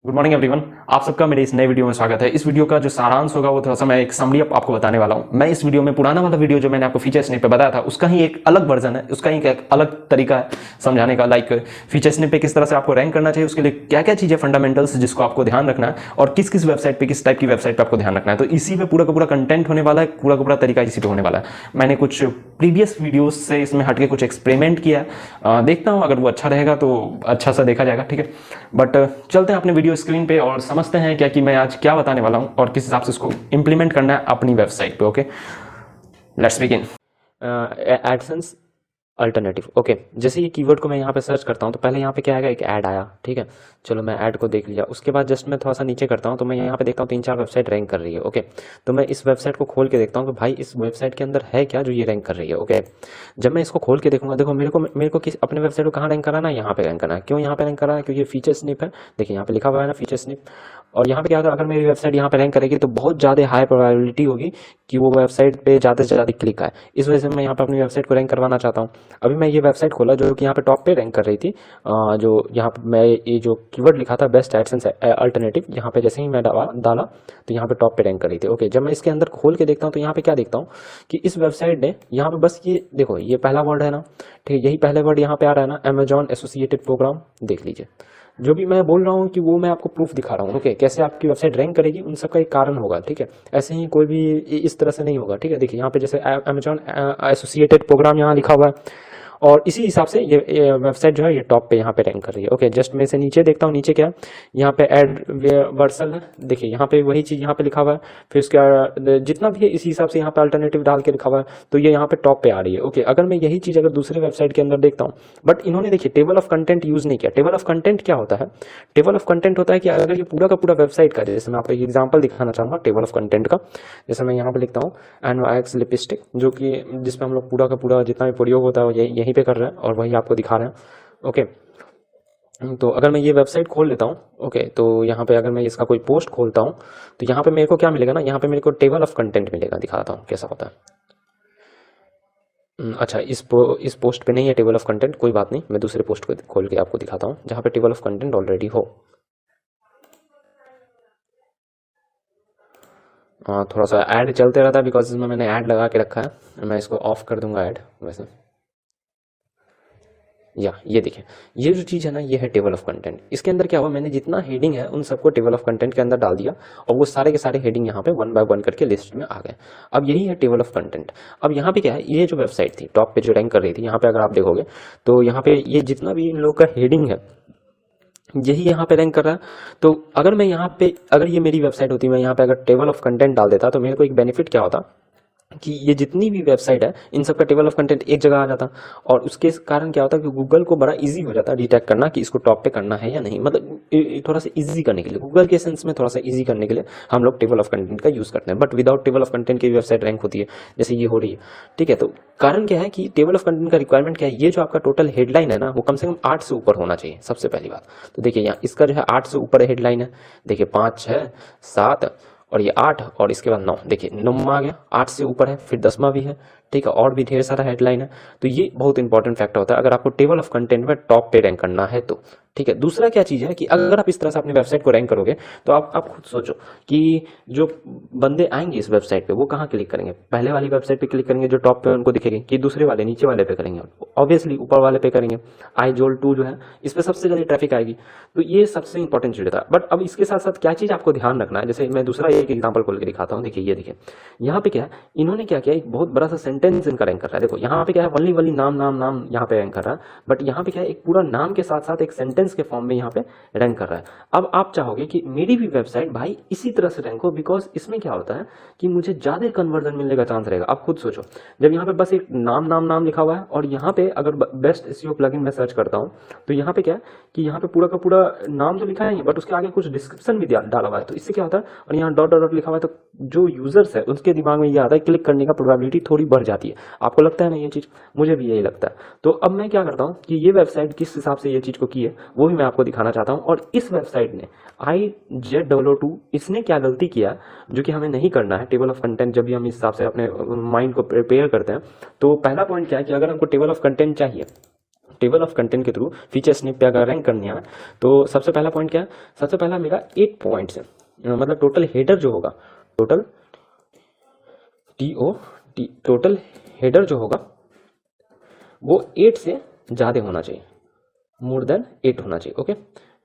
Good morning everyone. आप सबका मेरे इस नए वीडियो में स्वागत है। इस वीडियो का जो सारांश होगा वो थोड़ा सा मैं एक समरी अप आपको बताने वाला हूं। मैं इस वीडियो में पुराना वाला वीडियो जो मैंने आपको फीचर स्निप पे बताया था उसका ही एक अलग वर्जन है, उसका ही एक अलग तरीका है समझाने का। लाइक फीचर स्निप पे किस तरह से आपको रैंक करना चाहिए, उसके लिए क्या क्या चीजें फंडामेंटल्स जिसको आपको ध्यान रखना है और किस किस वेबसाइट पे किस टाइप की वेबसाइट पे आपको ध्यान रखना है। तो इसी पे पूरा का पूरा कंटेंट होने वाला है, पूरा का पूरा तरीका इसी पे होने वाला है। मैंने कुछ प्रीवियस वीडियोज से इसमें हटके कुछ एक्सपेरिमेंट किया है, देखता हूँ अगर वो अच्छा रहेगा तो अच्छा सा देखा जाएगा, ठीक है। बट चलते हैं अपने वीडियो स्क्रीन पे और समझते हैं क्या कि मैं आज क्या बताने वाला हूं और किस हिसाब से इसको इंप्लीमेंट करना है अपनी वेबसाइट पे। Okay, let's begin. AdSense alternative. Okay, जैसे ये कीवर्ड को मैं यहाँ पे सर्च करता हूँ तो पहले यहाँ पे क्या आएगा, एक ऐड आया, ठीक है। चलो मैं ऐड को देख लिया। उसके बाद जस्ट मैं थोड़ा सा नीचे करता हूँ तो मैं यहाँ पे देखता हूँ 3-4 वेबसाइट रैंक कर रही है। ओके, तो मैं इस वेबसाइट को खोल के देखता हूँ कि भाई इस वेबसाइट के अंदर है क्या जो ये रैंक कर रही है। ओके, जब मैं इसको खोल के देखूंगा, देखो मेरे को किस अपने वेबसाइट को कहाँ रैंक कराना है, यहाँ पे रैंक करना है। क्यों यहाँ पे रैंक कराना है? क्योंकि ये फीचर स्निप है। देखिए यहाँ पे लिखा हुआ है ना, फीचर स्निप। और यहाँ पे क्या होगा, अगर मेरी वेबसाइट यहाँ पे रैंक करेगी तो बहुत ज़्यादा हाई प्रोबेबिलिटी होगी कि वो वेबसाइट पे ज़्यादा से ज़्यादा क्लिक आए। इस वजह से मैं यहाँ पे अपनी वेबसाइट को रैंक करवाना चाहता हूँ। अभी मैं ये वेबसाइट खोला जो कि यहाँ पे टॉप पे रैंक कर रही थी। जो यहाँ पे मैं ये जो कीवर्ड लिखा था बेस्ट एडसेंस अल्टरनेटिव, यहाँ पे जैसे ही मैं डाला तो यहाँ पे टॉप पे रैंक कर रही थी। ओके, जब मैं इसके अंदर खोल के देखता हूँ तो यहाँ पे क्या देखता हूँ कि इस वेबसाइट ने यहाँ पे बस ये देखो, ये पहला वर्ड है ना, ठीक है, यही पहले वर्ड यहाँ पे आ रहा है ना, अमेजॉन एसोसिएटेड प्रोग्राम। देख लीजिए, जो भी मैं बोल रहा हूँ कि वो मैं आपको प्रूफ दिखा रहा हूँ। ओके, कैसे आपकी वेबसाइट रैंक करेगी उन सब का एक कारण होगा, ठीक है। ऐसे ही कोई भी इस तरह से नहीं होगा, ठीक है। देखिए यहाँ पे जैसे अमेजॉन एसोसिएटेड प्रोग्राम यहाँ लिखा हुआ है और इसी हिसाब से ये वेबसाइट जो है ये टॉप पे यहाँ पे रैंक कर रही है। ओके, जस्ट मैं इसे नीचे देखता हूँ, नीचे क्या है, यहाँ पे एड वर्सल है। देखिए यहाँ पे वही चीज़ यहाँ पे लिखा हुआ है। फिर उसका जितना भी है इसी हिसाब से यहाँ पे अल्टरनेटिव डाल के लिखा हुआ है, तो ये यहाँ पे टॉप पे आ रही है। ओके, अगर मैं यही चीज़ अगर दूसरे वेबसाइट के अंदर देखता हूँ, बट इन्होंने देखिए टेबल ऑफ कंटेंट यूज़ नहीं किया। टेबल ऑफ कंटेंट क्या होता है? टेबल ऑफ कंटेंट होता है कि अगर ये पूरा का पूरा वेबसाइट का, जैसे मैं आपको एक एग्जाम्पल दिखाना चाहूँगा टेबल ऑफ कंटेंट का। जैसे मैं यहाँ पे लिखता हूँ एनवाइक्स लिपस्टिक, जो कि जिसपे हम लोग पूरा का पूरा जितना भी प्रयोग होता है यहीं पे कर रहे हैं और वही आपको दिखा रहे हैं। ओके, तो अगर मैं ये वेबसाइट खोल लेता हूँ, ओके, तो यहाँ पे अगर मैं इसका कोई पोस्ट खोलता हूँ तो यहाँ पे मेरे को क्या मिलेगा ना, यहाँ पे मेरे को टेबल ऑफ कंटेंट मिलेगा। दिखाता हूँ कैसा होता है। अच्छा, इस पोस्ट पे नहीं है टेबल ऑफ कंटेंट, कोई बात नहीं, मैं दूसरे पोस्ट को खोल के आपको दिखाता हूँ जहाँ पे टेबल ऑफ कंटेंट ऑलरेडी हो। थोड़ा सा ऐड चलते रहता है बिकॉज इसमें मैंने ऐड लगा के रखा है। मैं इसको ऑफ कर दूंगा ऐड वैसे। या ये देखिए, ये जो चीज़ है ना, ये है टेबल ऑफ कंटेंट। इसके अंदर क्या हुआ, मैंने जितना हेडिंग है उन सबको टेबल ऑफ कंटेंट के अंदर डाल दिया और वो सारे के सारे हेडिंग यहाँ पे 1 बाय 1 करके लिस्ट में आ गए। अब यही है टेबल ऑफ कंटेंट। अब यहाँ पे क्या है, ये जो वेबसाइट थी टॉप पे जो रैंक कर रही थी, यहाँ पे अगर आप देखोगे तो यहाँ पे ये जितना भी इन लोग का हेडिंग है यही यहाँ पे रैंक कर रहा है। तो अगर मैं यहाँ पे, अगर ये मेरी वेबसाइट होती, मैं यहाँ पे अगर टेबल ऑफ कंटेंट डाल देता तो मेरे को एक बेनिफिट क्या होता कि ये जितनी भी वेबसाइट है इन सब का टेबल ऑफ कंटेंट एक जगह आ जाता और उसके कारण क्या होता कि गूगल को बड़ा इजी हो जाता डिटेक्ट करना कि इसको टॉप पे करना है या नहीं। मतलब थोड़ा सा इजी करने के लिए, गूगल के सेंस में थोड़ा सा इजी करने के लिए हम लोग टेबल ऑफ कंटेंट का यूज़ करते हैं। But without table of content की वेबसाइट रैंक होती है, जैसे ये हो रही है, ठीक है। तो कारण क्या है कि टेबल ऑफ कंटेंट का रिक्वायरमेंट क्या है, ये जो आपका टोटल हेडलाइन है ना वो कम से कम 8 से ऊपर होना चाहिए, सबसे पहली बात। तो देखिए यहाँ इसका जो है 8 से ऊपर हेडलाइन है। देखिए 5, 6, 7 और ये 8 और इसके बाद 9। देखिए 9वां आ गया, 8 से ऊपर है, फिर 10वां भी है, ठीक है, और भी ढेर सारा हेडलाइन है। तो ये बहुत इंपॉर्टेंट फैक्टर होता है अगर आपको टेबल ऑफ कंटेंट में टॉप पे रैंक करना है तो, ठीक है। दूसरा क्या चीज़ है कि अगर आप इस तरह से अपनी वेबसाइट को रैंक करोगे तो आप खुद सोचो कि जो बंदे आएंगे इस वेबसाइट पे वो कहाँ क्लिक करेंगे, पहले वाली वेबसाइट पे क्लिक करेंगे जो टॉप पे उनको दिखेगी, कि दूसरे वाले नीचे वाले पे करेंगे? ऑब्वियसली ऊपर वाले पे करेंगे। आईजोल 2 जो है इस पर सबसे ज़्यादा ट्रैफिक आएगी। तो ये सबसे इंपॉर्टेंट चीज़ था। बट अब इसके साथ साथ क्या चीज़ आपको ध्यान रखना है, जैसे मैं दूसरा एक एग्जाम्पल खोल के दिखाता हूँ। देखिए ये देखिए, यहाँ पे क्या है, इन्होंने क्या किया, एक बहुत बड़ा सा सेंटेंस इनका रैंक कर रहा है। देखो यहाँ पे क्या है, वली वली नाम नाम नाम यहाँ पे रैंक कर रहा है। बट यहाँ पे क्या है, एक पूरा नाम के साथ साथ एक सेंटेंस के फॉर्म में यहाँ पे रैंक कर रहा है। अब आप चाहोगे कि मेरी भी वेबसाइट भाई इसी तरह से रैंक हो, बिकॉज इसमें क्या होता है कि मुझे ज़्यादा कन्वर्जन मिलने का चांस रहेगा। आप खुद सोचो, जब यहाँ पे बस एक नाम नाम नाम लिखा हुआ है और यहाँ पे अगर बेस्ट एसईओ प्लगइन में सर्च करता हूँ तो यहाँ पे क्या है कि यहाँ पे पूरा का पूरा नाम तो लिखा है बट उसके आगे कुछ डिस्क्रिप्शन भी डाला हुआ है। तो इससे क्या होता है, और यहाँ डॉट डॉट डॉट लिखा हुआ है, तो जो यूजर्स है उसके दिमाग में ये आता है, क्लिक करने का प्रोबेबिलिटी थोड़ी बढ़ जाती है। आपको लगता है ना ये चीज़? मुझे भी यही लगता है। तो अब मैं क्या करता हूँ कि ये वेबसाइट किस हिसाब से ये चीज़ को की है वो भी मैं आपको दिखाना चाहता हूँ। और इस वेबसाइट ने IZOO2 इसने क्या गलती किया जो कि हमें नहीं करना है टेबल ऑफ कंटेंट। जब भी हम इस हिसाब से अपने माइंड को प्रिपेयर करते हैं तो पहला पॉइंट क्या है कि अगर हमको टेबल ऑफ कंटेंट चाहिए टेबल ऑफ कंटेंट के थ्रू फीचर स्निप पे अगर रैंक करनी है तो सबसे पहला पॉइंट क्या है, सबसे पहला मेरा 8 पॉइंट्स है, मतलब टोटल हेडर जो होगा, टोटल टोटल हेडर जो होगा वो 8 से ज़्यादा होना चाहिए, मोर देन 8 होना चाहिए। ओके,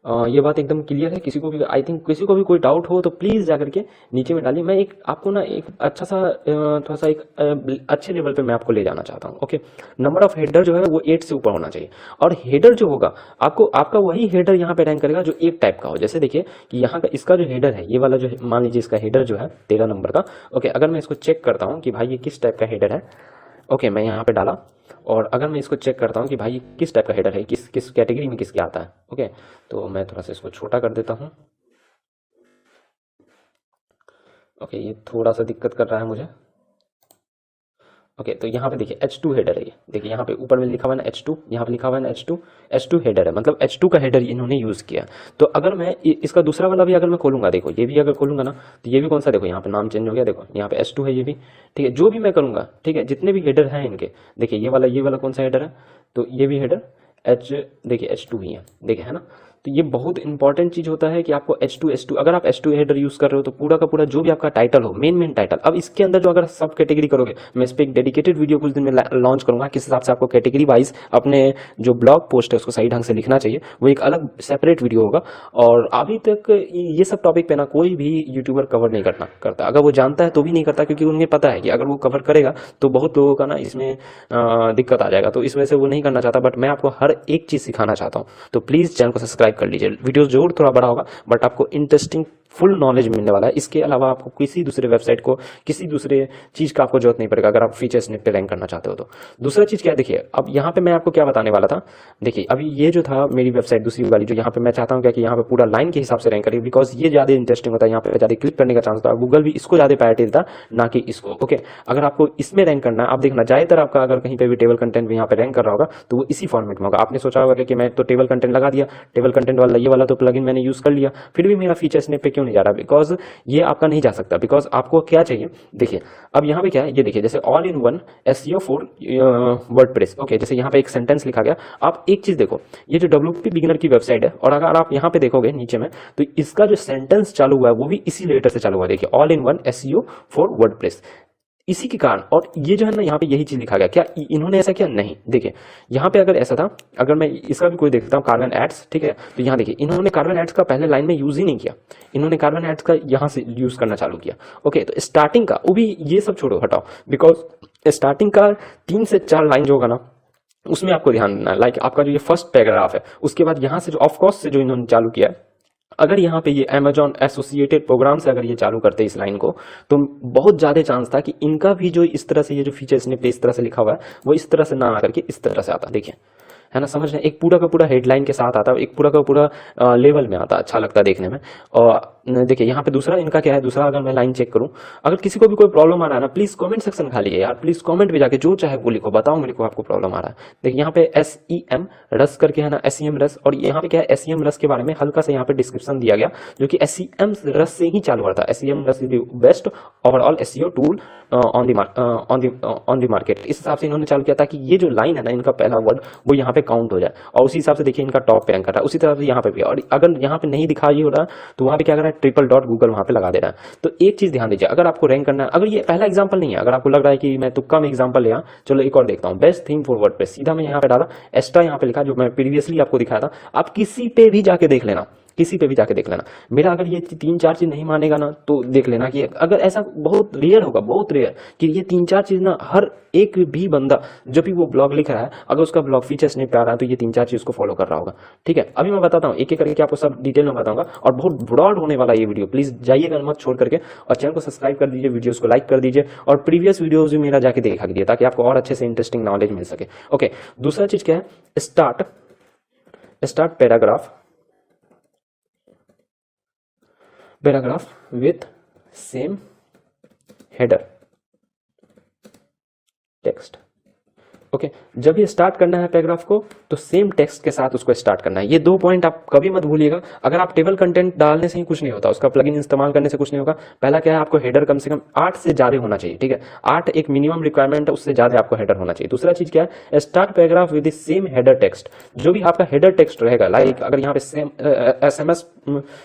ये बात एकदम क्लियर है। किसी को भी, आई थिंक किसी को भी कोई डाउट हो तो प्लीज़ जाकर के नीचे में डालिए। मैं एक आपको ना एक अच्छा सा थोड़ा सा एक अच्छे लेवल पे मैं आपको ले जाना चाहता हूँ। ओके, नंबर ऑफ हेडर जो है वो 8 से ऊपर होना चाहिए, और हेडर जो होगा आपको, आपका वही हेडर यहाँ पे रैंक करेगा जो एक टाइप का हो। जैसे देखिए कि यहाँ का इसका जो हेडर है, ये वाला जो मान लीजिए इसका हेडर जो है 13 नंबर का। ओके, अगर मैं इसको चेक करता हूँ कि भाई ये किस टाइप का हेडर है, ओके मैं यहाँ पे डाला, और अगर मैं इसको चेक करता हूँ कि भाई किस टाइप का हेडर है, किस किस कैटेगरी में किसके आता है। ओके, तो मैं थोड़ा सा इसको छोटा कर देता हूँ। ओके, ये थोड़ा सा दिक्कत कर रहा है मुझे। ओके, तो यहाँ पे देखिए H2 हेडर है ये, देखिए यहाँ पे ऊपर में लिखा हुआ है ना H2, यहाँ पे लिखा हुआ है ना H2 हेडर है, मतलब H2 का हेडर इन्होंने यूज़ किया। तो अगर मैं इसका दूसरा वाला भी अगर मैं खोलूंगा, देखो ये भी अगर खोलूंगा ना, तो ये भी कौन सा, देखो यहाँ पे नाम चेंज हो गया, देखो यहाँ पे H2 है ये भी। ठीक है, जो भी मैं करूँगा, ठीक है, जितने भी हेडर हैं इनके, देखिए ये वाला कौन सा हेडर है, तो ये भी हेडर देखिए H2 ही है, देखिए है ना। तो ये बहुत इंपॉर्टेंट चीज़ होता है कि आपको H2 अगर आप H2 हेडर यूज़ कर रहे हो तो पूरा का पूरा जो भी आपका टाइटल हो, मेन टाइटल, अब इसके अंदर जो अगर सब कैटेगरी करोगे, मैं इस पर एक डेडिकेटेड वीडियो कुछ दिन में लॉन्च करूंगा किस हिसाब से आपको कैटेगरी वाइज अपने जो ब्लॉग पोस्ट है उसको सही ढंग से लिखना चाहिए, वो एक अलग सेपरेट वीडियो होगा। और अभी तक ये सब टॉपिक पे ना कोई भी यूट्यूबर कवर नहीं करता, अगर वो जानता है तो भी नहीं करता, क्योंकि उन्हें पता है कि अगर वो कवर करेगा तो बहुत लोगों का ना इसमें दिक्कत आ जाएगा, तो इस वजह से वो नहीं करना चाहता। बट मैं आपको हर एक चीज़ सिखाना चाहता हूँ, तो प्लीज़ चैनल को सब्सक्राइब कर लीजिए। वीडियो जरूर थोड़ा बड़ा होगा बट आपको इंटरेस्टिंग फुल नॉलेज मिलने वाला है। इसके अलावा आपको किसी दूसरे वेबसाइट को, किसी दूसरे चीज़ का आपको जरूरत नहीं पड़ेगा अगर आप फीचर स्निप पे रैंक करना चाहते हो तो। दूसरा चीज़ क्या है, देखिए अब यहाँ पे मैं आपको क्या बताने वाला था, देखिए अभी ये जो था मेरी वेबसाइट दूसरी वाली, जो यहाँ पे मैं चाहता हूँ क्या कि यहाँ पे पूरा लाइन के हिसाब से रैंक करें, बिकॉज ये ज़्यादा इंटरेस्टिंग होता है, यहाँ पे ज़्यादा क्लिक करने का चांस होता है, गूगल भी इसको ज़्यादा प्रायोरिटी देता ना कि इसको। ओके, अगर आपको इसमें रैंक करना है, आप देखना ज़्यादातर आपका अगर कहीं पे भी टेबल कंटेंट भी यहाँ पे रैंक कर रहा होगा तो वो इसी फॉर्मेट में होगा। आपने सोचा होगा कि मैं तो टेबल कंटेंट लगा दिया, टेबल कंटेंट वाला ये वाला तो प्लगइन मैंने यूज़ कर लिया, फिर भी मेरा फीचर स्निप पे क्यों नहीं जा रहा, बिकॉज ये आपका नहीं जा सकता। बिकॉज आपको क्या चाहिए, देखिए अब यहाँ पे क्या है, ये देखिए जैसे all in one SEO for WordPress. Okay, जैसे यहाँ पे एक सेंटेंस लिखा गया, आप एक चीज देखो, ये जो WP बिगिनर की वेबसाइट है, और अगर आप यहाँ पे देखोगे नीचे में, तो इसका जो सेंटेंस चालू हुआ है वो भी इसी लेटर से चालू हुआ है, देखिए all in one SEO for WordPress, इसी के कारण। और ये जो है ना यहाँ पे यही चीज लिखा गया, क्या इन्होंने ऐसा किया, नहीं। देखिए यहाँ पे अगर ऐसा था, अगर मैं इसका भी कोई देखता हूँ कार्बन एड्स, ठीक है, तो यहाँ देखिए इन्होंने कार्बन एड्स का पहले लाइन में यूज ही नहीं किया, इन्होंने कार्बन एड्स का यहाँ से यूज करना चालू किया। ओके, तो स्टार्टिंग का वो भी, ये सब छोड़ो हटाओ, बिकॉज स्टार्टिंग का 3 से 4 लाइन जो होगा ना उसमें आपको ध्यान देना है। लाइक आपका जो ये फर्स्ट पैराग्राफ है, उसके बाद यहाँ से जो ऑफ कोर्स से जो इन्होंने चालू किया है, अगर यहाँ पे ये Amazon एसोसिएटेड प्रोग्राम से अगर ये चालू करते इस लाइन को, तो बहुत ज़्यादा चांस था कि इनका भी जो इस तरह से ये जो फीचर्स ने पे इस तरह से लिखा हुआ है वो इस तरह से ना आकर के इस तरह से आता, देखिए है ना, समझ रहे हैं, एक पूरा का पूरा हेडलाइन के साथ आता है, एक पूरा का पूरा लेवल में आता, अच्छा लगता है देखने में। और देखिए यहाँ पे दूसरा इनका क्या है, दूसरा अगर मैं लाइन चेक करूँ, अगर किसी को भी कोई प्रॉब्लम आ रहा है ना, प्लीज कमेंट सेक्शन खाली है यार, प्लीज कमेंट में जाके जो चाहे वो लिखो, बताओ मेरे को आपको प्रॉब्लम आ रहा है। देखिए यहाँ पे SEM रस करके है ना, SEM रस, और यहाँ पे क्या है SEM रस के बारे में हल्का सा यहाँ पे डिस्क्रिप्शन दिया गया, जो कि SEM रस से ही चालू हुआ था। SEM रस is best overall SEO tool on the market, इस हिसाब से इन्होंने चालू किया था कि ये जो लाइन है ना इनका पहला वर्ड वो यहाँ पे काउंट हो जाए, और उसी हिसाब से देखिए इनका टॉप पे एंकर है, उसी तरह से यहाँ पे भी। और अगर यहाँ पे नहीं दिखाई हो रहा तो वहाँ पे क्या कर रहा है, ट्रिपल डॉट गूगल वहाँ पे लगा दे रहा है। तो एक चीज ध्यान दीजिए, अगर आपको रैंक करना है, अगर ये पहला एग्जाम्पल नहीं है, अगर आपको लग रहा है कि मैं तुक्का में एग्जाम्पल लिया, चलो एक और देखता हूँ, बेस्ट थीम फॉर वर्डप्रेस, सीधा मैं यहाँ पे डाला, एक्स्ट्रा यहाँ पे लिखा, जो मैं प्रीवियसली आपको दिखाया था, आप किसी पे भी जाके देख लेना, किसी पे भी जाके देख लेना मेरा। अगर ये 3-4 चीज नहीं मानेगा ना तो देख लेना कि अगर ऐसा बहुत रेयर होगा, बहुत रेयर, कि ये 3-4 चीज ना हर एक भी बंदा जब भी वो ब्लॉग लिख रहा है, अगर उसका ब्लॉग फीचर्स नहीं पे आ रहा है तो ये 3-4 चीज को फॉलो कर रहा होगा। ठीक है, अभी मैं बताता हूँ एक एक करके आपको सब डिटेल में बताऊंगा, और बहुत ब्रॉड होने वाला ये वीडियो, प्लीज जाइएगा मत छोड़ करके, और चैनल को सब्सक्राइब कर दीजिए, वीडियोस को लाइक कर दीजिए, और प्रीवियस वीडियोस भी मेरा जाके देखा कीजिए ताकि आपको और अच्छे से इंटरेस्टिंग नॉलेज मिल सके। ओके, दूसरा चीज क्या है, start paragraph with same header text, okay जब ये स्टार्ट करना है पैराग्राफ को तो सेम टेक्स्ट के साथ उसको स्टार्ट करना है। ये 2 पॉइंट आप कभी मत भूलिएगा। अगर आप टेबल कंटेंट डालने से ही कुछ नहीं होता, उसका प्लगइन इस्तेमाल करने से कुछ नहीं होगा। पहला क्या है, आपको हेडर कम से कम 8 से ज्यादा होना चाहिए, ठीक है। 8 एक मिनिमम रिक्वायरमेंट है, उससे ज्यादा आपको हेडर होना चाहिए। दूसरा चीज क्या है, start paragraph with the same header text. जो भी आपका हेडर टेक्स्ट रहेगा, लाइक अगर यहाँ पे सेम एसएमएस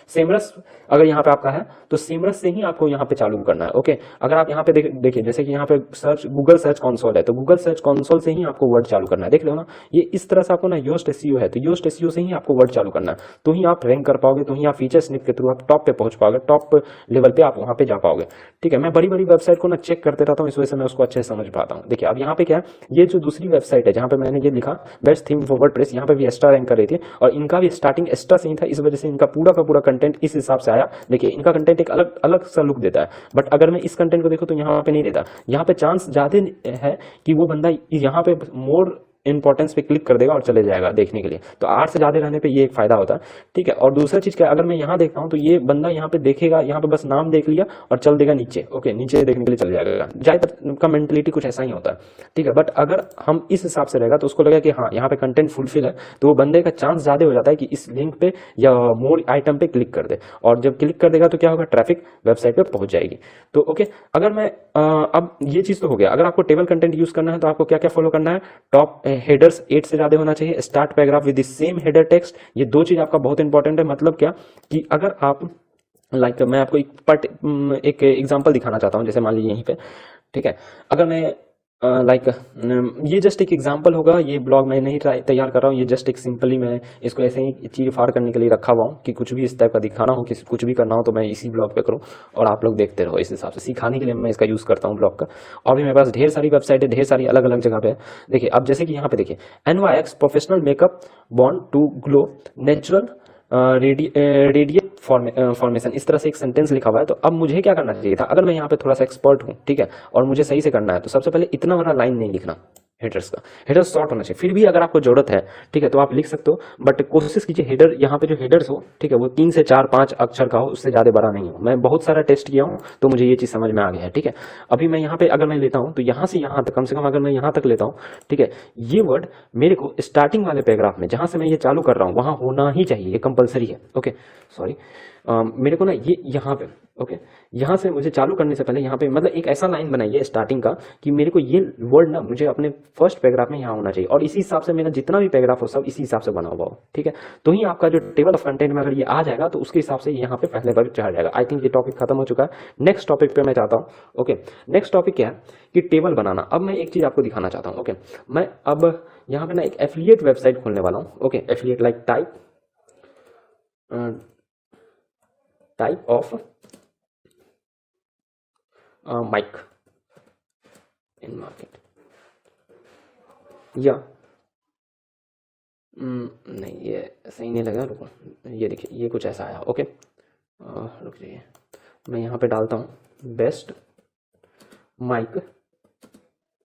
सेमरस अगर यहाँ पे आपका है तो सेमरस से ही आपको यहाँ पे चालू करना है। ओके अगर आप यहाँ पे देखिए जैसे कि यहाँ पे सर्च गूगल सर्च कंसोल है तो गूगल सर्च कंसोल से ही आपको वर्ड चालू करना है। देख लो ना, ये इस तरह से आपको ना योस्ट एसईओ है तो योस्ट एसईओ से ही आपको वर्ड चालू करना है, तो ही आप रैंक कर पाओगे, तो ही आप फीचर स्निप के थ्रू आप टॉप पे पहुंच पाओगे, टॉप लेवल पे आप वहां पे जा पाओगे। ठीक है, मैं बड़ी बड़ी वेबसाइट को ना चेक करते रहता हूँ, इस वजह से मैं उसको अच्छे से समझ पाता हूँ। देखिए अब यहाँ पे क्या है, ये जो दूसरी वेबसाइट है जहाँ पे मैंने ये लिखा बेस्ट थीम फॉर वर्डप्रेस, यहाँ पे भी एक्स्ट्रा रैंक कर रही थी और इनका भी स्टार्टिंग एक्स्ट्रा से ही था, इस वजह से इनका पूरा का पूरा कंटेंट इस हिसाब से आया। देखिए इनका कंटेंट एक अलग अलग सा लुक देता है, बट अगर मैं इस कंटेंट को देखूँ तो यहाँ पे नहीं देता। यहाँ पे चांस ज्यादा है कि वो बंदा यहाँ पे मोर इंपॉर्टेंस पे क्लिक कर देगा और चले जाएगा देखने के लिए, तो 8 से ज्यादा रहने पे ये एक फायदा होता है। ठीक है, और दूसरा चीज क्या, अगर मैं यहाँ देखता हूँ तो ये बंदा यहाँ पे देखेगा, यहाँ पे बस नाम देख लिया और चल देगा नीचे। ओके नीचे देखने के लिए चल जाएगा, ज्यादातर का मेंटलिटी कुछ ऐसा ही होता है। ठीक है, बट अगर हम इस हिसाब से रहेगा तो उसको लगेगा कि हाँ यहाँ पे कंटेंट फुलफिल है, तो वो बंदे का चांस ज्यादा हो जाता है कि इस लिंक पे या मोर आइटम पे क्लिक कर दे, और जब क्लिक कर देगा तो क्या होगा, ट्रैफिक वेबसाइट पे पहुंच जाएगी। तो ओके अगर मैं अब ये चीज तो हो गया, अगर आपको टेबल कंटेंट यूज करना है तो आपको क्या क्या फॉलो करना है, टॉप हेडर्स 8 से ज्यादा होना चाहिए, start paragraph with the same header text. ये 2 चीज आपका बहुत इंपॉर्टेंट है। मतलब क्या कि अगर आप मैं आपको एक एग्जांपल दिखाना चाहता हूं, जैसे मान लीजिए यहीं पे, ठीक है, अगर मैं ये जस्ट एक एग्जांपल होगा, ये ब्लॉग मैं नहीं तैयार कर रहा हूँ, ये जस्ट एक सिंपली मैं इसको ऐसे ही चीर फाड़ करने के लिए रखा हुआ हूँ कि कुछ भी इस टाइप का दिखाना हो, किसी कुछ भी करना हो तो मैं इसी ब्लॉग पे करूँ और आप लोग देखते रहो। इस हिसाब से सिखाने के लिए मैं इसका यूज़ करता हूँ ब्लॉग का। और भी मेरे पास ढेर सारी वेबसाइट है, ढेर सारी अलग अलग जगह पे है। देखिए अब जैसे कि यहाँ पे देखिए NYX professional makeup bond to glow natural radiate formation, इस तरह से एक सेंटेंस लिखा हुआ है। तो अब मुझे क्या करना चाहिए था, अगर मैं यहाँ पे थोड़ा सा एक्सपर्ट हूँ, ठीक है, और मुझे सही से करना है, तो सबसे पहले इतना बड़ा लाइन नहीं लिखना हेडर्स का, हेडर्स शॉर्ट होना चाहिए। फिर भी अगर आपको जरूरत है, ठीक है, तो आप लिख सकते हो, बट कोशिश कीजिए हेडर यहाँ पे जो हेडर्स हो, ठीक है, वो 3 से 4 5 अक्षर का हो, उससे ज्यादा बड़ा नहीं हो। मैं बहुत सारा टेस्ट किया हूँ तो मुझे ये चीज समझ में आ गया है। ठीक है, अभी मैं यहाँ पे अगर मैं लेता हूँ तो यहाँ से यहाँ तक, कम से कम अगर मैं यहाँ तक लेता हूँ, ठीक है, ये वर्ड मेरे को स्टार्टिंग वाले पैराग्राफ में जहां से मैं ये चालू कर रहा हूँ वहां होना ही चाहिए, ये कंपलसरी है। ओके सॉरी, मेरे को ना ये यहाँ पे, ओके, यहाँ से मुझे चालू करने से पहले यहाँ पे मतलब एक ऐसा लाइन बनाइए स्टार्टिंग का कि मेरे को ये वर्ड ना मुझे अपने फर्स्ट पैराग्राफ में यहाँ होना चाहिए, और इसी हिसाब से मेरा जितना भी पैराग्राफ हो सब इसी हिसाब से बना हुआ हो। ठीक है, तो ही आपका जो टेबल ऑफ कंटेंट में अगर ये आ जाएगा तो उसके हिसाब से यहाँ पे पहले वर्ड चढ़ जाएगा। आई थिंक ये टॉपिक खत्म हो चुका है। नेक्स्ट टॉपिक पे मैं चाहता हूँ, ओके, नेक्स्ट टॉपिक क्या है कि टेबल बनाना। अब मैं एक चीज आपको दिखाना चाहता हूँ। ओके, मैं अब यहाँ पे ना एक एफिलिएट वेबसाइट खोलने वाला हूँ। Okay, affiliate like type of mike in market, या नहीं ये सही नहीं लगा, रुको, ये देखिए ये कुछ ऐसा आया। ओके रुक जाइए, मैं यहाँ पे डालता हूँ बेस्ट माइक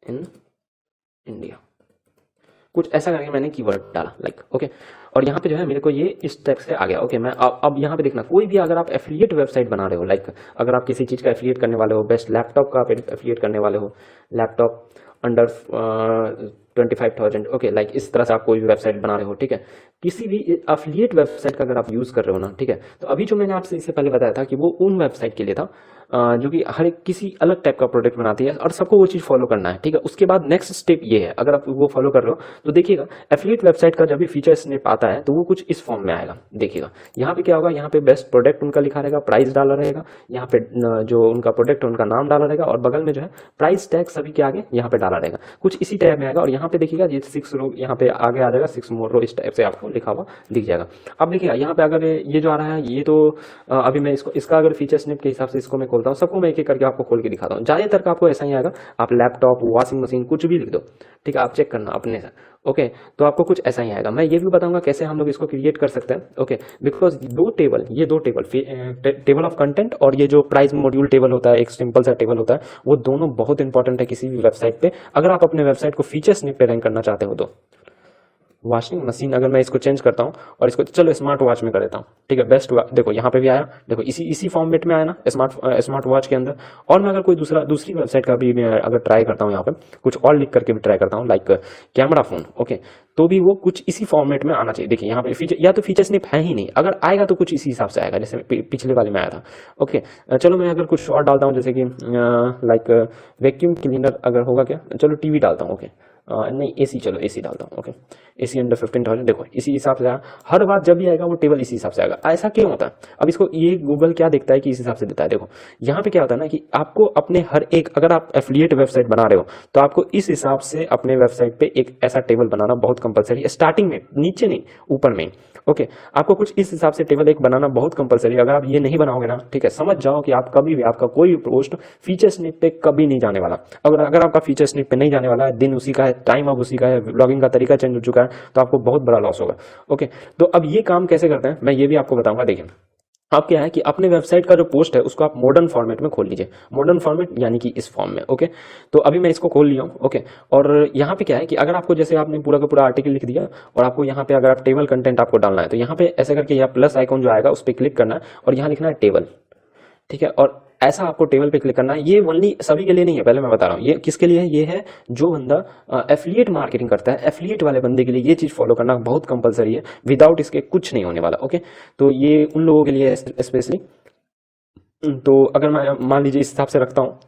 इन इंडिया, कुछ ऐसा करके मैंने कीवर्ड डाला लाइक। ओके, और यहाँ पे जो है मेरे को ये इस टाइप से आ गया। ओके, मैं अब यहाँ पे देखना, कोई भी अगर आप एफिलिएट वेबसाइट बना रहे हो, लाइक अगर आप किसी चीज़ का एफिलिएट करने वाले हो, बेस्ट लैपटॉप का आप एफिलिएट करने वाले हो, लैपटॉप अंडर 25,000, ओके, लाइक इस तरह से आप कोई भी वेबसाइट बना रहे हो, ठीक है, किसी भी एफिलिएट वेबसाइट का अगर आप यूज़ कर रहे हो ना, ठीक है, तो अभी जो मैंने आपसे इससे पहले बताया था कि वो उन वेबसाइट के लिए था जो कि हर एक किसी अलग टाइप का प्रोडक्ट बनाती है और सबको वो चीज़ फॉलो करना है। ठीक है, उसके बाद नेक्स्ट स्टेप ये है, अगर आप वो फॉलो कर रहे हो तो देखिएगा एफिलिएट वेबसाइट का जब भी फीचर स्निप आता है तो वो कुछ इस फॉर्म में आएगा। देखिएगा यहाँ पे क्या होगा, यहाँ पे बेस्ट प्रोडक्ट उनका लिखा रहेगा, प्राइस डाला रहेगा, यहाँ पे जो उनका प्रोडक्ट उनका नाम डाला रहेगा, और बगल में जो है प्राइस टैग सभी के आगे यहाँ पे डाला रहेगा, कुछ इसी टाइप में आएगा। और यहाँ पे देखिएगा ये 6 रो यहाँ पे आगे आ जाएगा, 6 मोर रो, इस टाइप से आपको लिखा हुआ दिख जाएगा। अब देखिएगा यहाँ पे अगर ये जो आ रहा है ये तो अभी मैं इसका अगर फीचर स्निप के हिसाब से इसको मैं खोलता हूँ, सबको मैं एक एक करके आपको खोल के दिखाता हूँ। ज्यादातर का आपको ऐसा ही आएगा, आप लैपटॉप, वॉशिंग मशीन कुछ भी लिख दो, ठीक है, आप चेक करना अपने से। ओके, तो आपको कुछ ऐसा ही आएगा। मैं ये भी बताऊंगा कैसे हम लोग इसको क्रिएट कर सकते हैं। ओके, बिकॉज ये दो टेबल टेबल ऑफ कंटेंट और ये जो प्राइस मॉड्यूल टेबल होता है, एक सिंपल सा टेबल होता है, वो दोनों बहुत इंपॉर्टेंट है किसी भी वेबसाइट पे, अगर आप अपने वेबसाइट को फीचर स्निप पे रैंक करना चाहते हो तो। वॉशिंग मशीन अगर मैं इसको चेंज करता हूँ और इसको चलो स्मार्ट वॉच में कर देता हूँ, ठीक है, बेस्ट। देखो यहाँ पे भी आया, देखो इसी फॉर्मेट में आया ना स्मार्ट वॉच के अंदर। और मैं अगर कोई दूसरी वेबसाइट का भी मैं अगर ट्राई करता हूँ, यहाँ पे कुछ और लिख करके भी ट्राई करता हूँ, लाइक कैमरा फोन, ओके, तो भी वो कुछ इसी फॉर्मेट में आना चाहिए। देखिए यहाँ पे फीचर, या तो फीचर स्निप है ही नहीं, अगर आएगा तो कुछ इसी हिसाब से आएगा जैसे पिछले वाले में आया था। ओके, चलो मैं अगर कुछ और डालता हूँ, जैसे कि लाइक वैक्यूम क्लीनर अगर होगा क्या, चलो टीवी डालता हूँ, ओके, नहीं एसी, चलो एसी डालता हूँ, ओके, एसी अंडर 15,000। देखो इसी हिसाब से हर बार जब भी आएगा वो टेबल इसी हिसाब से आएगा। ऐसा क्यों होता है? अब इसको ये गूगल क्या देखता है कि इस हिसाब से देता है। देखो यहाँ पे क्या होता है ना कि आपको अपने हर एक, अगर आप एफिलिएट वेबसाइट बना रहे हो तो आपको इस हिसाब से अपने वेबसाइट पे एक ऐसा टेबल बनाना बहुत कंपलसरी है, स्टार्टिंग में, नीचे नहीं ऊपर में। ओके, आपको कुछ इस हिसाब से टेबल एक बनाना बहुत कंपलसरी है। अगर आप ये नहीं बनाओगे ना, ठीक है, समझ जाओ कि आप कभी भी, आपका कोई भी पोस्ट फीचर स्निप पे कभी नहीं जाने वाला। अगर आपका फीचर स्निप पे नहीं जाने वाला है, दिन उसी का है, टाइम अब उसी का है, ब्लॉगिंग का तरीका चेंज हो चुका है, तो आपको बहुत बड़ा लॉस होगा। ओके, तो अब ये काम कैसे करते हैं मैं ये भी आपको बताऊंगा। देखिए आप क्या है कि अपने वेबसाइट का जो पोस्ट है उसको आप मॉडर्न फॉर्मेट में खोल लीजिए। मॉडर्न फॉर्मेट यानी कि इस फॉर्म में। ओके, तो अभी मैं इसको खोल लिया हूँ। ओके, और यहाँ पे क्या है कि अगर आपको, जैसे आपने पूरा का पूरा आर्टिकल लिख दिया और आपको यहाँ पे अगर आप टेबल कंटेंट आपको डालना है, तो यहाँ पे ऐसे करके यहाँ प्लस आइकॉन जो आएगा उस पर क्लिक करना है और यहाँ लिखना है टेबल, ठीक है। और ऐसा आपको टेबल पे क्लिक करना है। ये ओनली सभी के लिए नहीं है, पहले मैं बता रहा हूँ ये किसके लिए है। ये है जो बंदा एफिलिएट मार्केटिंग करता है, एफिलिएट वाले बंदे के लिए ये चीज फॉलो करना बहुत कंपलसरी है। विदाउट इसके कुछ नहीं होने वाला। ओके, तो ये उन लोगों के लिए स्पेशली। तो अगर मैं मान लीजिए इस हिसाब से रखता हूँ,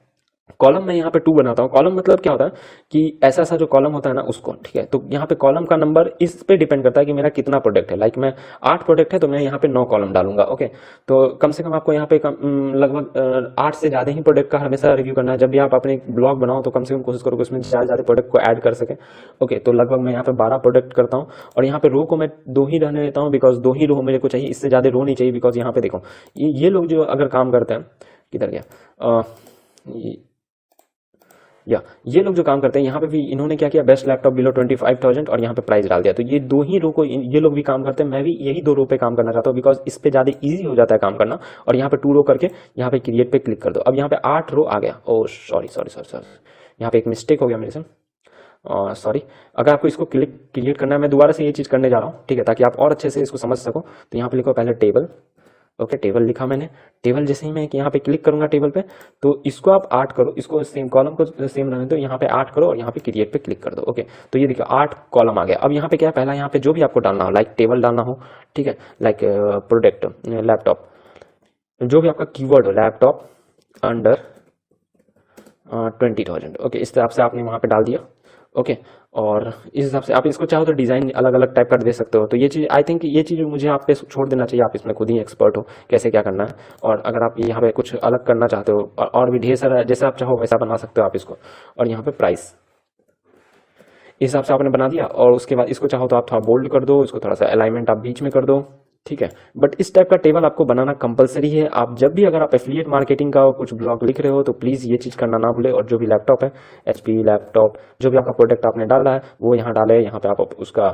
कॉलम मैं यहाँ पे 2 बनाता हूँ। कॉलम मतलब क्या होता है कि ऐसा सा जो कॉलम होता है ना उसको, ठीक है। तो यहाँ पे कॉलम का नंबर इस पे डिपेंड करता है कि मेरा कितना प्रोडक्ट है। लाइक मैं 8 प्रोडक्ट है तो मैं यहाँ पे 9 कॉलम डालूंगा। ओके, तो कम से कम आपको यहाँ पे लगभग 8 से ज़्यादा ही प्रोडक्ट का हमेशा रिव्यू करना है। जब भी आप अपने ब्लॉग बनाओ तो कम से कम कोशिश करो कि उसमें ज़्यादा प्रोडक्ट को ऐड कर सके। ओके, तो लगभग मैं यहाँ पे 12 प्रोडक्ट करता हूँ और यहाँ पे रो को मैं 2 ही रहने देता हूँ, बिकॉज 2 ही रो मेरे को चाहिए, इससे ज़्यादा रो नहीं चाहिए। बिकॉज यहाँ पे देखो ये लोग जो अगर काम करते हैं, किधर गया, या ये लोग जो काम करते हैं यहाँ पे भी इन्होंने क्या किया, बेस्ट लैपटॉप बिलो 25,000 और यहाँ पे प्राइस डाल दिया। तो ये 2 ही रो को ये लोग भी काम करते हैं, मैं भी यही 2 रो पे काम करना चाहता हूँ, बिकॉज इस पे ज़्यादा इजी हो जाता है काम करना। और यहाँ पे 2 रो करके यहाँ पे क्रिएट पे क्लिक कर दो। अब यहाँ पे 8 रो आ गया। ओ सॉरी, यहाँ पे एक मिस्टेक हो गया मेरे से, सॉरी। अगर आपको इसको क्रिएट करना है, मैं दोबारा से ये चीज़ करने जा रहा हूँ, ठीक है, ताकि आप और अच्छे से इसको समझ सको। तो यहाँ पे लिखो पहले टेबल। ओके, टेबल लिखा मैंने। टेबल जैसे ही मैं यहाँ पे क्लिक करूंगा टेबल पे, तो इसको आप 8 करो, इसको सेम कॉलम को सेम रहने दो, यहाँ पे 8 करो और यहाँ पे क्रिएट पे क्लिक कर दो। ओके, तो ये देखिए 8 कॉलम आ गया। अब यहाँ पे क्या है, पहला यहाँ पे जो भी आपको डालना हो, लाइक टेबल डालना हो, ठीक है, लाइक प्रोडक्ट लैपटॉप, जो भी आपका कीवर्ड हो, लैपटॉप अंडर 20,000। ओके, इस हिसाब से आपने वहाँ पे डाल दिया। ओके, और इस हिसाब से आप इसको चाहो तो डिज़ाइन अलग अलग टाइप का दे सकते हो। तो ये चीज़ आई थिंक ये चीज़ मुझे आप पे छोड़ देना चाहिए, आप इसमें खुद ही एक्सपर्ट हो कैसे क्या करना है। और अगर आप यहाँ पे कुछ अलग करना चाहते हो और भी ढेर सारा, जैसा आप चाहो वैसा बना सकते हो आप इसको। और यहाँ पे प्राइस इस हिसाब से आपने बना दिया। और उसके बाद इसको चाहो तो आप थोड़ा बोल्ड कर दो, इसको थोड़ा सा अलाइनमेंट आप बीच में कर दो, ठीक है। बट इस टाइप का टेबल आपको बनाना कंपलसरी है। आप जब भी अगर आप एफिलिएट मार्केटिंग का कुछ ब्लॉग लिख रहे हो तो प्लीज़ ये चीज़ करना ना भूले। और जो भी लैपटॉप है, एचपी लैपटॉप, जो भी आपका प्रोडक्ट आपने डाला है वो यहाँ डाले। यहाँ पे आप उसका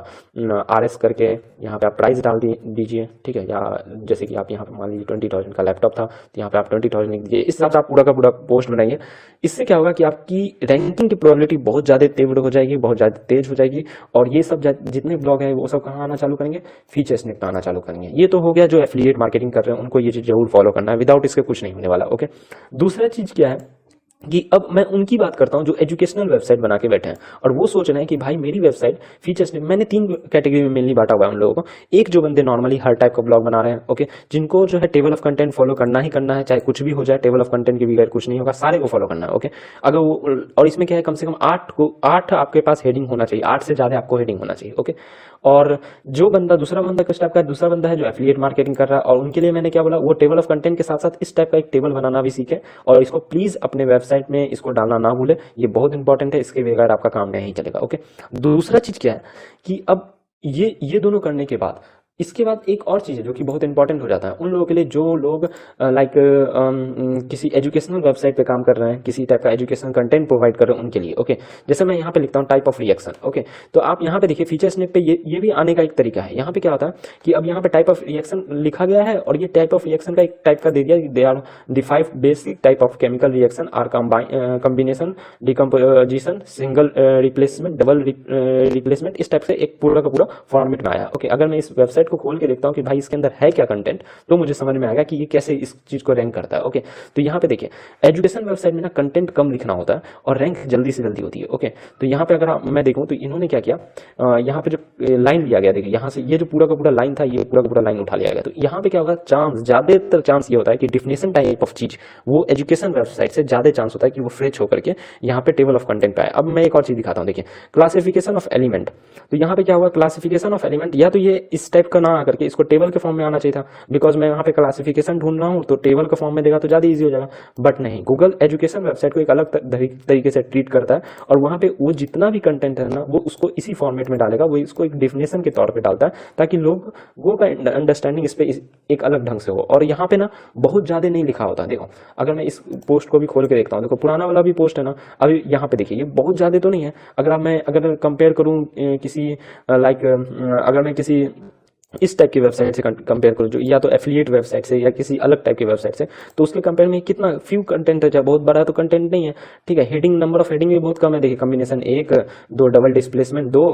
RS करके यहाँ पे आप प्राइस डाल दीजिए, ठीक है। या जैसे कि आप यहाँ पे मान लीजिए 20,000 का लैपटॉप था तो यहाँ पे आप 20,000 लिख दीजिए। इस हिसाब से आप पूरा का पूरा पोस्ट बनाइए। इससे क्या होगा कि आपकी रैंकिंग की प्रोबेबिलिटी बहुत ज़्यादा तीव्र हो जाएगी, बहुत ज़्यादा तेज हो जाएगी। और ये सब जितने ब्लॉग हैं वो सब कहाँ आना चालू करेंगे, फीचर्स में आना चालू करेंगे। ये तो हो गया जो एफिलिएट मार्केटिंग कर रहे हैं उनको ये चीज़ जरूर फॉलो करना है, विदाउट इसके कुछ नहीं होने वाला। ओके, दूसरा चीज़ क्या है कि अब मैं उनकी बात करता हूं जो एजुकेशनल वेबसाइट बना के बैठे हैं और वो सोच रहे हैं कि भाई मेरी वेबसाइट फीचर्स में, मैंने 3 कैटेगरी में मेनली बांटा हुआ है उन लोगों को। एक जो बंदे नॉर्मली हर टाइप का ब्लॉग बना रहे हैं, ओके, जिनको जो है टेबल ऑफ कंटेंट फॉलो करना ही करना है, चाहे कुछ भी हो जाए, टेबल ऑफ कंटेंट के बगैर कुछ नहीं होगा, सारे को फॉलो करना है। ओके, अगर वो, और इसमें क्या है, कम से कम 8 आपके पास हेडिंग होना चाहिए, 8 से ज़्यादा आपको हेडिंग होना चाहिए। ओके, और जो बंदा दूसरा बंदा किस टाइप का है, दूसरा बंदा है जो एफिलिएट मार्केटिंग कर रहा है, और उनके लिए मैंने क्या बोला, वो टेबल ऑफ कंटेंट के साथ साथ इस टाइप का एक टेबल बनाना भी सीखे। और इसको प्लीज अपने वेबसाइट में इसको डालना ना भूले, ये बहुत इंपॉर्टेंट है, इसके बगैर आपका काम नहीं चलेगा। ओके, दूसरा चीज क्या है कि अब ये दोनों करने के बाद इसके बाद एक और चीज़ है जो कि बहुत इंपॉर्टेंट हो जाता है उन लोगों के लिए जो लोग लाइक किसी एजुकेशनल वेबसाइट पे काम कर रहे हैं, किसी टाइप का एजुकेशनल कंटेंट प्रोवाइड कर रहे हैं उनके लिए। ओके, जैसे मैं यहाँ पे लिखता हूँ टाइप ऑफ रिएक्शन। ओके, तो आप यहाँ पे देखिए फीचर स्निप पे ये भी आने का एक तरीका है। यहाँ पे क्या होता है कि अब यहाँ पे टाइप ऑफ रिएक्शन लिखा गया है और ये टाइप ऑफ रिएक्शन का एक टाइप का दे दिया, they are the 5 basic type of chemical reaction are combination, decomposition, single replacement, double replacement, इस टाइप से एक पूरा का पूरा फॉर्मेट में आया। ओके, अगर मैं इस वेबसाइट को खोल के देखता हूँ कि भाई इसके अंदर है क्या कंटेंट, तो मुझे समझ में आएगा कि ये कैसे इस चीज को रैंक करता है। ओके, तो यहाँ पे देखिए एजुकेशन वेबसाइट में ना कंटेंट कम लिखना होता है और रैंक जल्दी से जल्दी होती है। ओके, तो यहाँ पे अगर मैं देखूँ तो इन्होंने क्या किया, यहाँ पे जो लाइन लिया गया, देखिए यहाँ से ये जो पूरा का पूरा लाइन था, ये पूरा का पूरा लाइन उठा लिया गया। तो यहाँ पे क्या होगा, चांस ज्यादातर चांस ये होता है कि डिफिनेशन टाइप ऑफ चीज वो एजुकेशन वेबसाइट से ज्यादा चांस होता है कि वो फ्रेच होकर के यहाँ पे टेबल ऑफ कंटेंट पे आए। अब मैं एक और चीज दिखाता हूँ, देखिए क्लासिफिकेशन ऑफ एलिमेंट। तो यहाँ पे क्या हुआ, क्लासिफिकेशन ऑफ एलिमेंट, या तो ये इस टाइप का ना आकर के इसको टेबल के फॉर्म में आना चाहिए था, बिकॉज मैं यहाँ पे क्लासिफिकेशन ढूंढ रहा हूँ तो टेबल के फॉर्म में देगा तो ज्यादा इजी हो जाएगा। बट नहीं, गूगल एजुकेशन वेबसाइट को एक अलग तरीके से ट्रीट करता है और वहाँ पे वो जितना भी कंटेंट है ना वो उसको इसी फॉर्मेट में डालेगा, वो इसको एक डेफिनेशन के तौर पे डालता है ताकि लोगों का अंडरस्टैंडिंग इस पे एक अलग ढंग से हो। और यहाँ पे ना बहुत ज्यादा नहीं लिखा होता। देखो अगर मैं इस पोस्ट को भी खोल के देखता हूँ, देखो पुराना वाला भी पोस्ट है ना, अभी यहाँ पे देखिए ये बहुत ज्यादा तो नहीं है। अगर कंपेयर करूँ किसी लाइक अगर मैं किसी इस टाइप की वेबसाइट से कंपेयर करो, जो या तो एफिलिएट वेबसाइट से या किसी अलग टाइप की वेबसाइट से, तो उसके कंपेयर में कितना फ्यू कंटेंट है, बहुत बड़ा तो कंटेंट नहीं है। ठीक है, हेडिंग, नंबर ऑफ हेडिंग भी बहुत कम है। देखिए कॉम्बिनेशन 1, 2 डबल डिस्प्लेसमेंट 2,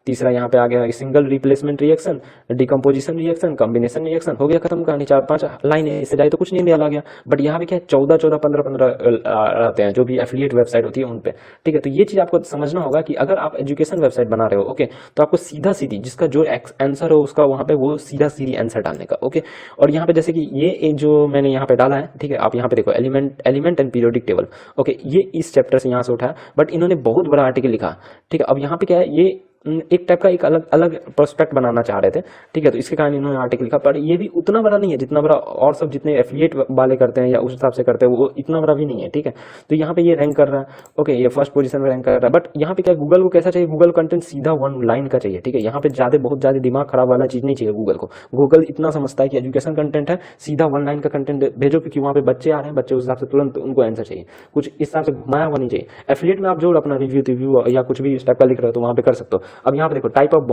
तीसरा यहाँ पे आ गया single replacement reaction, decomposition reaction, combination reaction, हो गया खत्म कहानी। 4-5 लाइन है, इससे जाए तो कुछ नहीं डाला गया। बट यहाँ पे क्या है 14-14, 15-15 आते हैं जो भी एफिलिएट वेबसाइट होती है उन पे। ठीक है, तो ये चीज आपको समझना होगा कि अगर आप एजुकेशन वेबसाइट बना रहे हो, ओके, तो आपको सीधा सीधी जिसका जो आंसर हो उसका वहां पे वो सीधा सीधी आंसर डालने का। ओके, और यहाँ पे जैसे कि ये एक जो मैंने यहाँ पे डाला है, ठीक है, आप यहाँ पे देखो element and periodic table. Okay, ये इस चैप्टर से यहाँ से उठाया, बट इन्होंने बहुत बड़ा आर्टिकल लिखा। ठीक है, अब यहाँ पे क्या है, ये एक टाइप का एक अलग अलग प्रोस्पेक्ट बनाना चाह रहे थे। ठीक है, तो इसके कारण इन्होंने आर्टिकल लिखा, पर ये भी उतना बड़ा नहीं है जितना बड़ा और सब जितने एफिलिएट वाले करते हैं या उस हिसाब से करते हैं वो इतना बड़ा भी नहीं है। ठीक है, तो यहाँ पे ये रैंक कर रहा है। ओके, ये फर्स्ट पोजीशन में रैंक कर रहा है। बट यहाँ पे क्या गूगल को कैसा चाहिए, गूगल कंटेंट सीधा 1 लाइन का चाहिए। ठीक है, यहाँ पे बहुत ज्यादा दिमाग खराब वाला चीज नहीं चाहिए गूगल को। गूगल इतना समझता है कि एजुकेशन कंटेंट है, सीधा 1 लाइन का कंटेंट भेजो, क्योंकि वहाँ पे बच्चे आ रहे हैं, बच्चे उस हिसाब से तुरंत उनको आंसर चाहिए, कुछ इस हिसाब से घुमाया हुआ नहीं चाहिए। एफिलिएट में आप जो अपना रिव्यू या कुछ भी इस टाइप का लिख रहे हो तो वहाँ पे कर सकते हो। अब यहाँ पे देखो टाइप ऑफ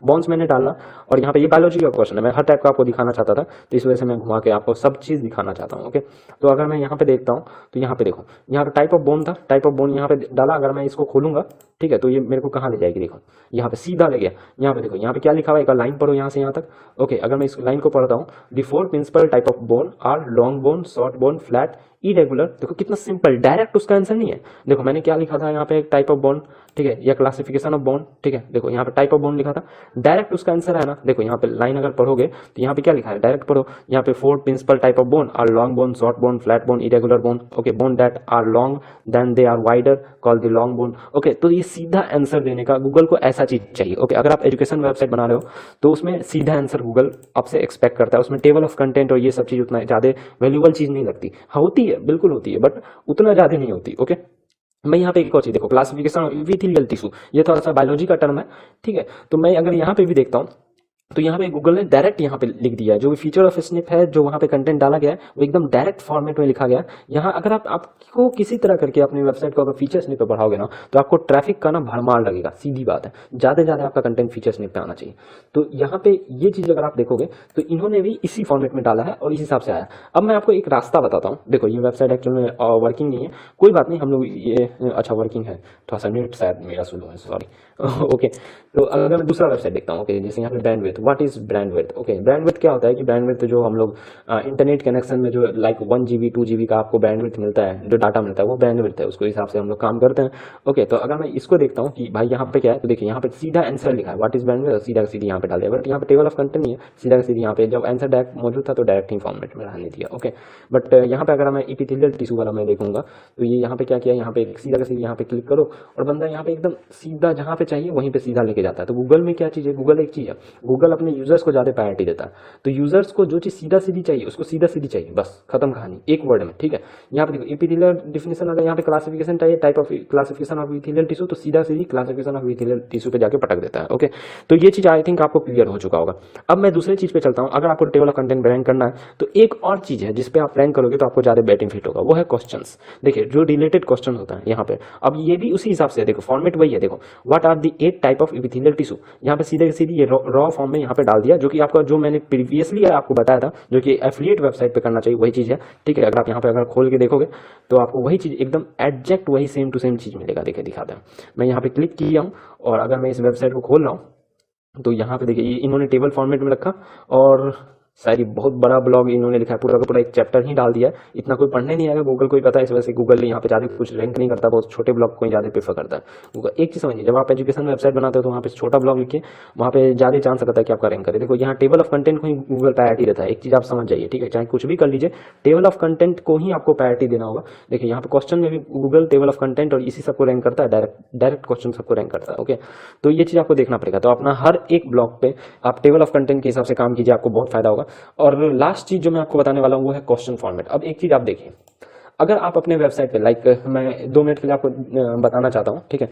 बॉन्ड्स मैंने डाला, और यहाँ पे ये बायोलॉजी का क्वेश्चन है, मैं हर टाइप का आपको दिखाना चाहता था, तो इस वजह से मैं घुमा के आपको सब चीज दिखाना चाहता हूँ। ओके, तो अगर मैं यहाँ पे देखता हूँ तो यहाँ पे देखो, यहाँ पे टाइप ऑफ बोन था, टाइप ऑफ बोन यहाँ पे डाला। अगर मैं इसको खोलूंगा, ठीक है, तो ये मेरे को कहाँ ले जाएगी, देखो यहाँ पे सीधा ले गया। यहाँ पे देखो, यहाँ पे क्या लिखा हुआ है, एक लाइन पढ़ो यहाँ से यहाँ तक। ओके, अगर मैं इस लाइन को पढ़ता हूँ, the 4 principal type of bone are long bone, short bone, flat, irregular. देखो कितना सिंपल, डायरेक्ट उसका आंसर नहीं है। देखो मैंने क्या लिखा था यहाँ पे, एक टाइप ऑफ बोन, ठीक है, या क्लासिफिकेशन ऑफ बोन। ठीक है, देखो यहाँ पे टाइप ऑफ बोन लिखा था, डायरेक्ट उसका आंसर है ना। देखो यहाँ पे लाइन अगर पढ़ोगे तो यहाँ पे क्या लिखा है, डायरेक्ट पढ़ो। यहाँ पे 4 principal type of bone are long bone, short bone, flat bone, irregular bone. Okay, bone that are long then they are wider call the long bone. Okay, तो ये सीधा आंसर देने का गूगल को ऐसा चीज चाहिए। ओके, अगर आप एजुकेशन वेबसाइट बना रहे हो तो उसमें सीधा आंसर गूगल आपसे एक्सपेक्ट करता है। उसमें टेबल ऑफ कंटेंट और ये सब चीज उतना ज्यादा वैल्यूबल चीज नहीं लगती। होती है, बिल्कुल होती है, बट उतना ज्यादा नहीं होती। ओके, मैं यहाँ पे एक और चीज देखो, क्लासिफिकेशन विथिलियल टिश्यू, ये थोड़ा सा बायोलॉजी का टर्म है। ठीक है, तो मैं अगर यहाँ पे भी देखता हूँ तो यहाँ पे गूगल ने डायरेक्ट यहाँ पे लिख दिया है, जो भी फीचर ऑफ स्निप है, जो वहाँ पे कंटेंट डाला गया है वो एकदम डायरेक्ट फॉर्मेट में लिखा गया है। यहाँ अगर आपको किसी तरह करके अपनी वेबसाइट को अगर फीचर स्निप पे बढ़ाओगे ना, तो आपको ट्रैफिक का ना भरमार लगेगा, सीधी बात है। ज्यादा ज्यादा आपका कंटेंट फीचर स्निप पे आना चाहिए। तो यहाँ पे ये चीज अगर आप देखोगे तो इन्होंने भी इसी फॉर्मेट में डाला है और इस हिसाब से आया। अब मैं आपको एक रास्ता बताता हूँ। देखो ये वेबसाइट एक्चुअल में वर्किंग नहीं है, कोई बात नहीं, हम लोग ये अच्छा वर्किंग है, थोड़ा सा नेट शायद मेरा स्लो है, सॉरी। ओके, तो अगर मैं दूसरा वेबसाइट देखता हूँ, ओके, जैसे यहाँ पे bandwidth, what is bandwidth. Okay, bandwidth क्या होता है कि बैंडविड्थ जो हम लोग इंटरनेट कनेक्शन में जो लाइक 1 GB 2 GB का आपको बैंडविड्थ मिलता है, जो डाटा मिलता है वो बैंडविड्थ है, उसको हिसाब से हम लोग काम करते हैं। ओके, तो अगर मैं इसको देखता हूँ कि भाई यहाँ पे क्या है, तो देखिए यहाँ पे सीधा आंसर लिखा है व्हाट इज बैंडविड्थ, सीधा सीधी यहाँ पे डाल दिया। बट यहाँ पे टेबल ऑफ कंटेंट नहीं है, सीधा सीधी यहाँ पे जब आंसर डायरेक्ट मौजूद था तो डायरेक्ट ही फॉर्मेट में रहने दिया। ओके, बट यहाँ पे अगर मैं इपिथेलियल टिश्यू वाला मैं देखूंगा तो ये यहाँ पे क्या किया, यहाँ पे सीधा सीधी यहाँ पे क्लिक करो और बंदा यहाँ पे एकदम सीधा जहाँ पे चाहिए वहीं पे सीधा लेके जाता है। तो गूगल में क्या चीज़ है, गूगल एक चीज़ है, गूगल गूगल अपने यूजर्स को ज़्यादा प्रायोरिटी देता है। तो यूजर्स को जो चीज़ सीधा सीधी चाहिए उसको सीधा सीधी चाहिए, बस खत्म कहानी, एक वर्ड में, ठीक है। यहाँ पे देखो एपिथेलियल डिफिनेशन, अगर यहाँ पे क्लासिफिकेशन चाहिए, type of classification of epithelial tissue, तो सीधा सीधी क्लासिफिकेशन ऑफ एपिथेलियल टिश्यू पे जाके पटक देता है। ओके, तो ये चीज़ आई थिंक आपको क्लियर हो चुका होगा। अब मैं दूसरे चीज़ पे चलता हूँ। अगर आपको टेबल ऑफ कंटेंट रैंक करना है तो एक और चीज़ है जिसपे आप रैंक करोगे तो आपको ज़्यादा बेनिफिट होगा, वो है क्वेश्चंस। देखिए जो रिलेटेड क्वेश्चन होता है यहाँ पे, अब ये भी उसी हिसाब से है, देखो फॉर्मेट वही है। देखो what are the 8 type of epithelial tissue, यहाँ पे सीधे सीधी ये रॉ फॉर्म में यहाँ पे डाल दिया, जो कि आपका जो मैंने प्रीवियसली आपको बताया था, जो कि एफिलिएट वेबसाइट पे करना चाहिए, वही चीज़ है, ठीक है। अगर आप यहाँ पे अगर खोल के देखोगे तो आपको वही चीज़ एकदम एग्जैक्ट वही सेम टू सेम चीज़ मिलेगा। देखिए दिखाता है, मैं यहाँ पे क्लिक किया हूँ और अगर मैं इस वेबसाइट को खोल रहा हूँ तो यहाँ पे देखिए ये इन्होंने टेबल फॉर्मेट में रखा और शायद ये बहुत बड़ा ब्लॉग इन्होंने लिखा है, पूरा का पूरा एक चैप्टर ही डाल दिया है। इतना कोई पढ़ने नहीं आएगा, गूगल को ही पता है, इस वजह से गूगल यहाँ पे ज़्यादा कुछ रैंक नहीं करता, बहुत छोटे ब्लॉग को ही ज़्यादा प्रेफर करता है गूगल। एक चीज़ समझिए, जब आप एजुकेशन वेबसाइट बनाते हो तो वहाँ पे छोटा ब्लॉग लिखिए, वहाँ पे ज़्यादा चांस रहता है कि आपका रैंक करे। देखो यहाँ टेबल ऑफ कंटेंट को ही गूगल प्रायोरिटी देता है, एक चीज़ आप समझ जाइए, ठीक है। चाहे कुछ भी कर लीजिए, टेबल ऑफ कंटेंट को ही आपको प्रायोरिटी देना होगा। देखिए यहाँ पे क्वेश्चन में भी गूगल टेबल ऑफ कंटेंट और इसी सबको रैंक करता है, डायरेक्ट क्वेश्चन सबको रैंक करता है। ओके, तो ये चीज़ आपको देखना पड़ेगा। तो अपना हर एक ब्लॉग पे आप टेबल ऑफ कंटेंट के हिसाब से काम कीजिए, आपको बहुत फायदा होगा। और लास्ट चीज जो मैं आपको बताने वाला हूँ वो है क्वेश्चन फॉर्मेट। अब एक चीज आप देखिए, अगर आप अपने वेबसाइट पे मैं 2 मिनट के लिए आपको बताना चाहता हूँ, ठीक है।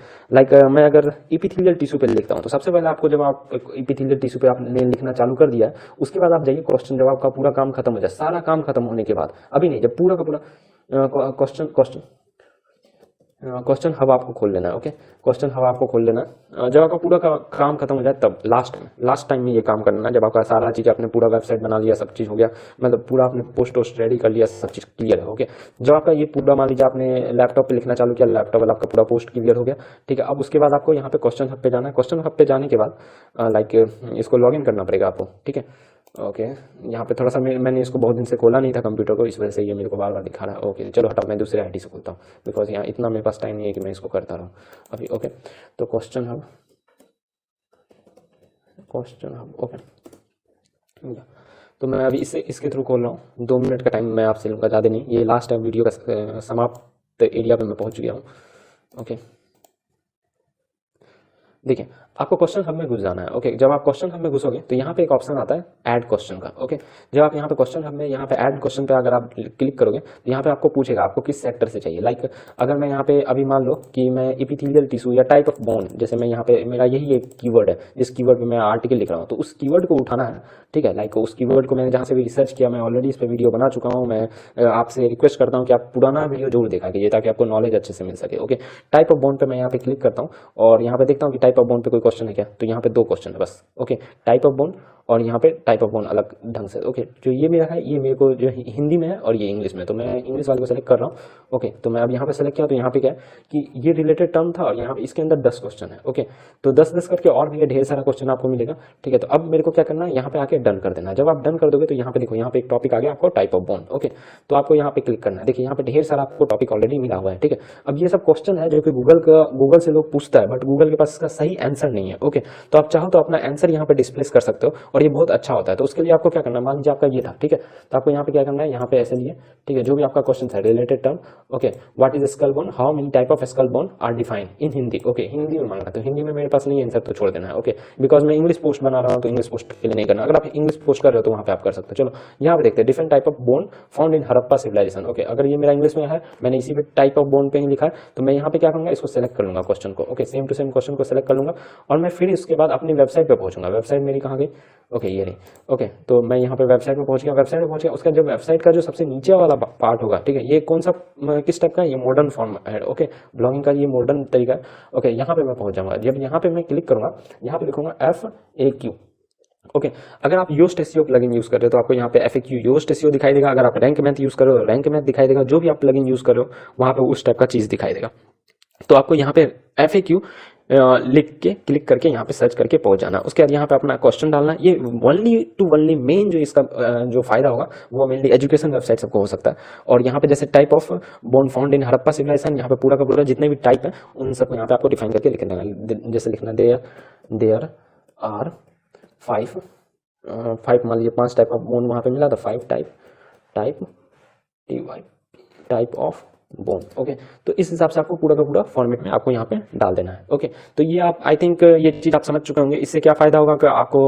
मैं अगर एपिथेलियल टिश्यू पे लिखता हूँ तो सबसे पहले आपको, जब आप एपिथेलियल टिश्यू पे आपने लिखना चालू कर दिया उसके बाद आप जाइए क्वेश्चन, जब आपका पूरा काम खत्म हो जाए, सारा काम खत्म होने के बाद, अभी नहीं, जब पूरा का पूरा क्वेश्चन हब आपको खोल लेना है। ओके, क्वेश्चन हब आपको खोल लेना है जब आपका पूरा काम खत्म हो जाए, तब लास्ट टाइम में ये काम करना है, जब आपका सारा चीज़, आपने पूरा वेबसाइट बना लिया, सब चीज़ हो गया, मतलब पूरा आपने पोस्ट रेडी कर लिया, सब चीज़ क्लियर है। ओके, जब आपका ये पूरा, मान लीजिए आपने लैपटॉप पे लिखना चालू किया, लैपटॉप वाला आपका पूरा पोस्ट क्लियर हो गया, ठीक है। अब उसके बाद आपको यहाँ पे क्वेश्चन हब पे जाना है। क्वेश्चन हब पे जाने के बाद इसको लॉग इन करना पड़ेगा आपको, ठीक है। ओके, यहाँ पे थोड़ा सा मैंने इसको बहुत दिन से खोला नहीं था कंप्यूटर को, इस वजह से ये मेरे को बार बार दिखा रहा है। ओके चलो हटाओ, मैं दूसरे आईडी से खोलता हूँ, बिकॉज यहाँ इतना मेरे पास टाइम नहीं है कि मैं इसको करता रहूँ अभी। ओके, तो क्वेश्चन हब, ओके, तो मैं अभी इसके थ्रू खोल रहा हूँ। 2 मिनट का टाइम मैं आपसे लूँगा, ज़्यादा नहीं, ये लास्ट टाइम वीडियो का समाप्त एरिया पे मैं पहुँच गया हूँ। ओके, देखिए आपको क्वेश्चन हब में घुस जाना है। ओके, जब आप क्वेश्चन हब में घुसोगे तो यहाँ पे एक ऑप्शन आता है ऐड क्वेश्चन का। ओके, जब आप यहाँ पे क्वेश्चन हब में यहाँ पे ऐड क्वेश्चन पे अगर आप क्लिक करोगे तो यहाँ पे आपको पूछेगा आपको किस सेक्टर से चाहिए। अगर मैं यहाँ पे अभी मान लो कि मैं एपिथेलियल टिश्यू या टाइप ऑफ बोन, जैसे मैं यहाँ पे, मेरा यही एक कीवर्ड है जिस कीवर्ड पे मैं आर्टिकल लिख रहा हूँ, तो उस कीवर्ड को उठाना है, ठीक है। उस कीवर्ड को मैंने जहाँ से भी रिसर्च किया, मैं ऑलरेडी इस पर वीडियो बना चुका हूँ। मैं आपसे रिक्वेस्ट करता हूँ कि आप पुराना वीडियो जरूर देखा कीजिए ताकि आपको नॉलेज अच्छे से मिल सके। ओके, टाइप ऑफ बोन पे मैं यहाँ पे क्लिक करता हूँ और यहाँ पे देखता हूँ कि टाइप ऑफ बोन पे कोई क्वेश्चन है क्या, तो यहाँ पे 2 क्वेश्चन है बस। ओके, टाइप ऑफ बोन और यहाँ पे टाइप ऑफ बोन अलग ढंग से। ओके, जो ये मेरा है, ये मेरे को जो हिंदी में है और ये इंग्लिश में, तो मैं इंग्लिश वाले को सेलेक्ट कर रहा हूँ। ओके, तो मैं अब यहाँ पे सेलेक्ट किया तो यहाँ पे क्या है कि ये रिलेटेड टर्म था और यहाँ पे इसके अंदर 10 क्वेश्चन है। ओके, तो 10-10 करके और भी ढेर सारा क्वेश्चन आपको मिलेगा, ठीक है। तो अब मेरे को क्या करना है, यहाँ पे आके डन कर देना है। जब आप डन कर दोगे तो यहाँ पे देखो, यहाँ पे एक टॉपिक आ गया आपको, टाइप ऑफ बोन। ओके, तो आपको यहाँ पे क्लिक करना है। देखिए यहाँ पे ढेर सारा आपको टॉपिक ऑलरेडी मिला हुआ है, ठीक है। अब ये सब क्वेश्चन है जो कि गूगल से लोग पूछता है, बट गूगल के पास इसका सही आंसर नहीं है। ओके, तो आप चाहो तो अपना आंसर यहाँ पे डिस्प्लेस कर सकते हो और ये बहुत अच्छा होता है। तो उसके लिए आपको क्या करना है, मान लीजिए आपका ये था, ठीक है, तो आपको यहाँ पे क्या करना है, यहाँ पे ऐसे लिए, ठीक है, जो भी आपका क्वेश्चन है related term. Okay, what is skull bone, how many type of skull bone are defined in Hindi. Okay, Hindi में मांगना, तो हिंदी में मेरे पास नहीं आंसर, तो छोड़ देना है। ओके, बिकॉज मैं इंग्लिश पोस्ट बना रहा हूँ तो इंग्लिश पोस्ट के लिए नहीं करना। अगर आप इंग्लिश पोस्ट कर रहे हो तो वहाँ पे आप कर सकते हो। चलो यहाँ पे देखते हैं, different type of bone found in Harappa civilisation. Okay, अगर ये मेरा इंग्लिश में है, मैंने इसी पे टाइप ऑफ बोन पे ही लिखा है, तो मैं यहाँ पे क्या करूँगा, इसको सेलेक्ट कर लूंगा क्वेश्चन को। Okay, same to same question को सेलेक्ट कर लूंगा और मैं फिर इसके बाद अपनी वेबसाइट पे पहुंचूंगा। वेबसाइट मेरी कहाँ गई, ओके ये रही। ओके, तो मैं यहाँ पे वेबसाइट पे पहुंच गया। उसका जो वेबसाइट का जो सबसे नीचे वाला पार्ट होगा, ठीक है, ये कौन सा, किस टाइप का, ये मॉडर्न फॉर्म है। ओके, ब्लॉगिंग का ये मॉडर्न तरीका है। ओके, यहाँ पे मैं पहुंच जाऊंगा। जब यहाँ पे मैं क्लिक करूंगा, यहाँ पे लिखूंगा FAQ। ओके, अगर आप योस्ट एसईओ प्लगइन यूज कर रहे हो तो आपको यहाँ पे FAQ योस्ट एसईओ दिखाई देगा। अगर आप रैंक मैथ यूज कर रहे हो रैंक मैथ दिखाई देगा। जो भी आप प्लगइन यूज कर रहे हो वहाँ पे उस टाइप का चीज दिखाई देगा। तो आपको यहाँ पे FAQ लिख के क्लिक करके यहाँ पे सर्च करके पहुंच जाना। उसके बाद यहाँ पे अपना क्वेश्चन डालना। ये ओनली मेन जो इसका जो फायदा होगा वो मेनली एजुकेशन वेबसाइट सबको हो सकता है। और यहाँ पे जैसे type of bone found in Harappa civilisation, यहाँ पे पूरा का पूरा जितने भी टाइप है उन सबको यहाँ पे आपको डिफाइन करके लिख देना। जैसे लिखना देयर आर 5 मान लीजिए 5 टाइप ऑफ बोन वहाँ पे मिला था, 5 टाइप ऑफ बोम। ओके, तो इस हिसाब से आपको पूरा का पूरा फॉर्मेट में आपको यहाँ पे डाल देना है। ओके, तो ये आप आई थिंक ये चीज़ आप समझ चुके होंगे। इससे क्या फायदा होगा कि आपको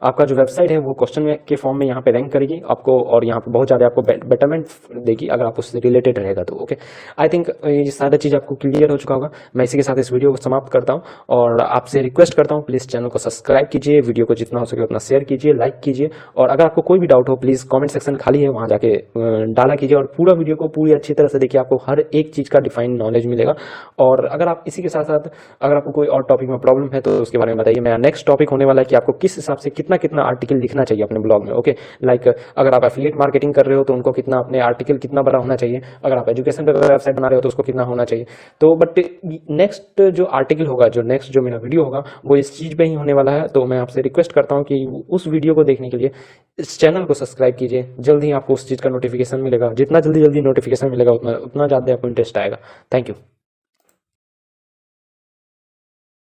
आपका जो वेबसाइट है वो क्वेश्चन के फॉर्म में यहाँ पे रैंक करेगी आपको, और यहाँ पे बहुत ज़्यादा आपको बेटरमेंट देगी अगर आप उससे रिलेटेड रहेगा तो। ओके, आई थिंक ये सारा चीज़ आपको क्लियर हो चुका होगा। मैं इसी के साथ इस वीडियो को समाप्त करता हूँ और आपसे रिक्वेस्ट करता हूँ प्लीज़ चैनल को सब्सक्राइब कीजिए, वीडियो को जितना हो सके उतना शेयर कीजिए, लाइक कीजिए, और अगर आपको कोई भी डाउट हो प्लीज़ कमेंट सेक्शन खाली है वहाँ जाके डाला कीजिए, और पूरा वीडियो को पूरी अच्छी तरह से देखिए, आपको हर एक चीज़ का डिफाइन नॉलेज मिलेगा। और अगर आप इसी के साथ साथ अगर आपको कोई और टॉपिक में प्रॉब्लम है तो उसके बारे में बताइए। मेरा नेक्स्ट टॉपिक होने वाला है कि आपको किस हिसाब से कितना कितना आर्टिकल लिखना चाहिए अपने ब्लॉग में। ओके, लाइक अगर आप एफिलिएट मार्केटिंग कर रहे हो तो उनको कितना अपने आर्टिकल कितना बड़ा होना चाहिए, अगर आप एजुकेशन पे वेबसाइट बना रहे हो तो उसको कितना होना चाहिए। तो बट नेक्स्ट जो आर्टिकल होगा, जो नेक्स्ट जो मेरा वीडियो होगा वो इस चीज़ पे ही होने वाला है। तो मैं आपसे रिक्वेस्ट करता हूँ कि उस वीडियो को देखने के लिए इस चैनल को सब्सक्राइब कीजिए। जल्द ही आपको उस चीज़ का नोटिफिकेशन मिलेगा, जितना जल्दी नोटिफिकेशन मिलेगा उतना ज़्यादा आपको इंटरेस्ट आएगा। Thank you.